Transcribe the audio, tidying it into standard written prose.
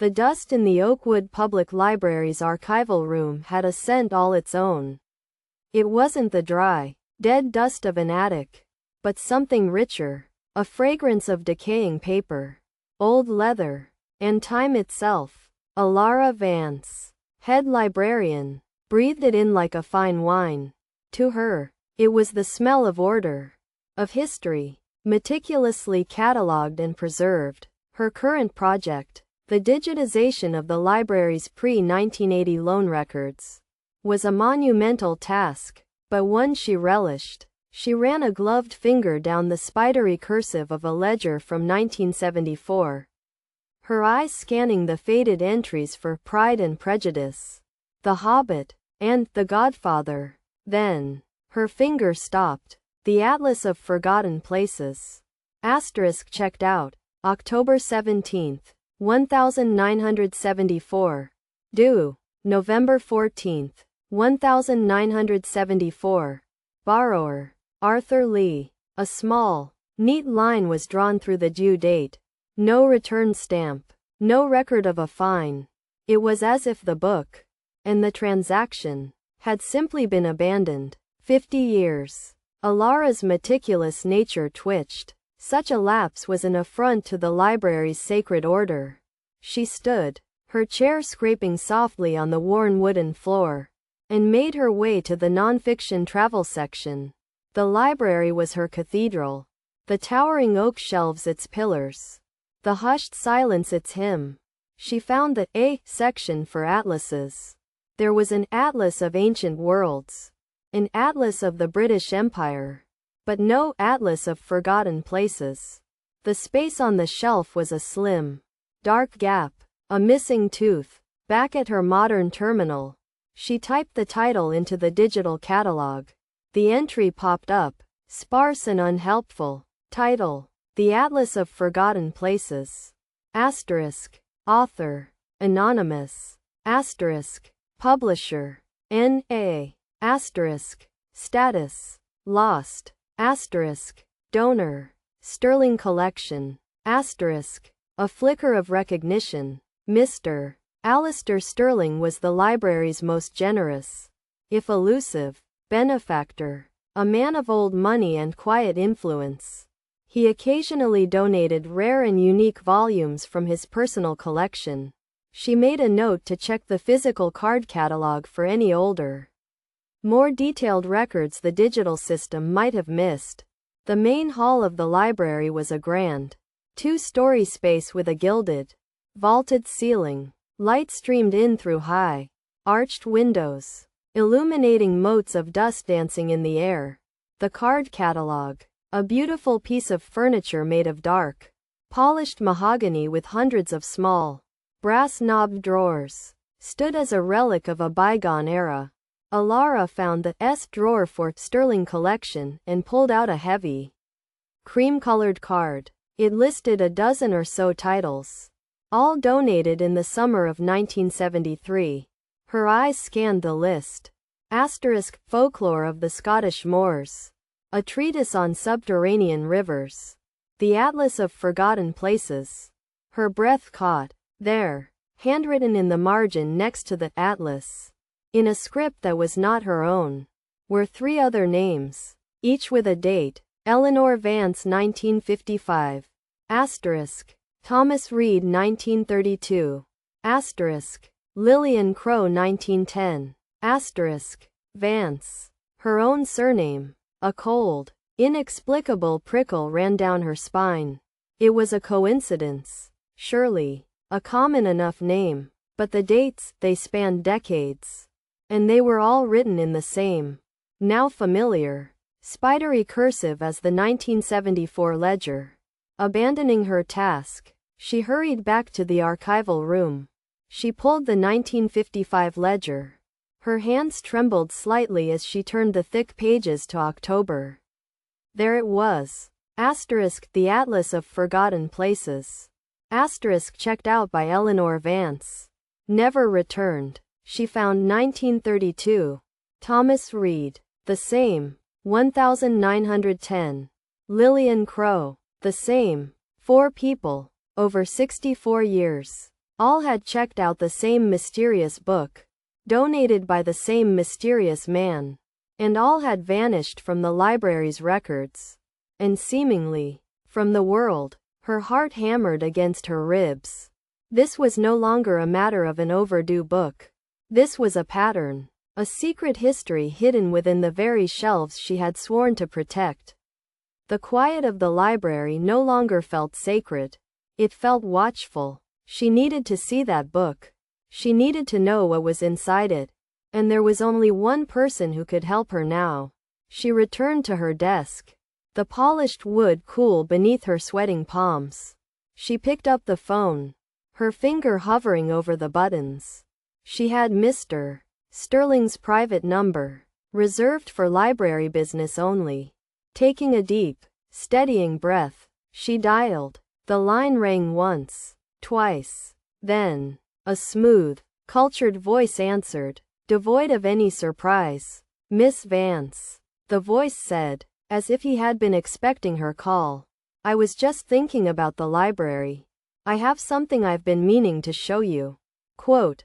The dust in the Oakwood Public Library's archival room had a scent all its own. It wasn't the dry, dead dust of an attic, but something richer, a fragrance of decaying paper, old leather, and time itself. Elara Vance, head librarian, breathed it in like a fine wine. To her, it was the smell of order, of history, meticulously catalogued and preserved. Her current project, the digitization of the library's pre-1980 loan records, was a monumental task, but one she relished. She ran a gloved finger down the spidery cursive of a ledger from 1974, her eyes scanning the faded entries for Pride and Prejudice, The Hobbit, and The Godfather. Then, her finger stopped. The Atlas of Forgotten Places. Asterisk checked out. October 17, 1974. Due. November 14, 1974. Borrower. Arthur Lee. A small, neat line was drawn through the due date. No return stamp. No record of a fine. It was as if the book, and the transaction, had simply been abandoned. 50 years. Elara's meticulous nature twitched. Such a lapse was an affront to the library's sacred order. She stood, her chair scraping softly on the worn wooden floor, and made her way to the nonfiction travel section. The library was her cathedral, the towering oak shelves its pillars, the hushed silence its hymn. She found the A section for atlases. There was an atlas of ancient worlds, an atlas of the British Empire, but no atlas of forgotten places. The space on the shelf was a slim, dark gap, a missing tooth. Back at her modern terminal, she typed the title into the digital catalog. The entry popped up, sparse and unhelpful. Title: The Atlas of Forgotten Places. Asterisk. Author: anonymous. Asterisk. Publisher: N.A. Asterisk. Status: lost. Asterisk. Donor: Sterling Collection. Asterisk. A flicker of recognition. Mr. Alistair Sterling was the library's most generous, if elusive, benefactor, a man of old money and quiet influence. He occasionally donated rare and unique volumes from his personal collection. She made a note to check the physical card catalog for any older, more detailed records the digital system might have missed. The main hall of the library was a grand, two-story space with a gilded, vaulted ceiling. Light streamed in through high, arched windows, illuminating motes of dust dancing in the air. The card catalog, a beautiful piece of furniture made of dark, polished mahogany with hundreds of small, brass-knobbed drawers, stood as a relic of a bygone era. Elara found the S drawer for Sterling Collection and pulled out a heavy, cream-colored card. It listed a dozen or so titles, all donated in the summer of 1973. Her eyes scanned the list. Asterisk. Folklore of the Scottish Moors. A treatise on subterranean rivers. The Atlas of Forgotten Places. Her breath caught. There, handwritten in the margin next to the atlas, in a script that was not her own, were three other names, each with a date. Elara Vance 1955. Asterisk. Thomas Reed 1932. Asterisk. Lillian Crowe 1910. Asterisk. Vance. Her own surname. A cold, inexplicable prickle ran down her spine. It was a coincidence, surely, a common enough name, but the dates, they spanned decades. And they were all written in the same, now familiar, spidery cursive as the 1974 ledger. Abandoning her task, she hurried back to the archival room. She pulled the 1955 ledger. Her hands trembled slightly as she turned the thick pages to October. There it was. Asterisk. The Atlas of Forgotten Places. Asterisk. Checked out by Elara Vance. Never returned. She found 1932. Thomas Reed. The same. 1910. Lillian Crowe. The same. 4 people. Over 64 years. All had checked out the same mysterious book, donated by the same mysterious man, and all had vanished from the library's records, and seemingly, from the world. Her heart hammered against her ribs. This was no longer a matter of an overdue book. This was a pattern, a secret history hidden within the very shelves she had sworn to protect. The quiet of the library no longer felt sacred. It felt watchful. She needed to see that book. She needed to know what was inside it. And there was only one person who could help her now. She returned to her desk. The polished wood cool beneath her sweating palms. She picked up the phone, her finger hovering over the buttons. She had Mr. Sterling's private number, reserved for library business only. Taking a deep, steadying breath, she dialed. The line rang once, twice. Then, a smooth, cultured voice answered, devoid of any surprise. "Miss Vance," the voice said, as if he had been expecting her call. "I was just thinking about the library. I have something I've been meaning to show you." Quote,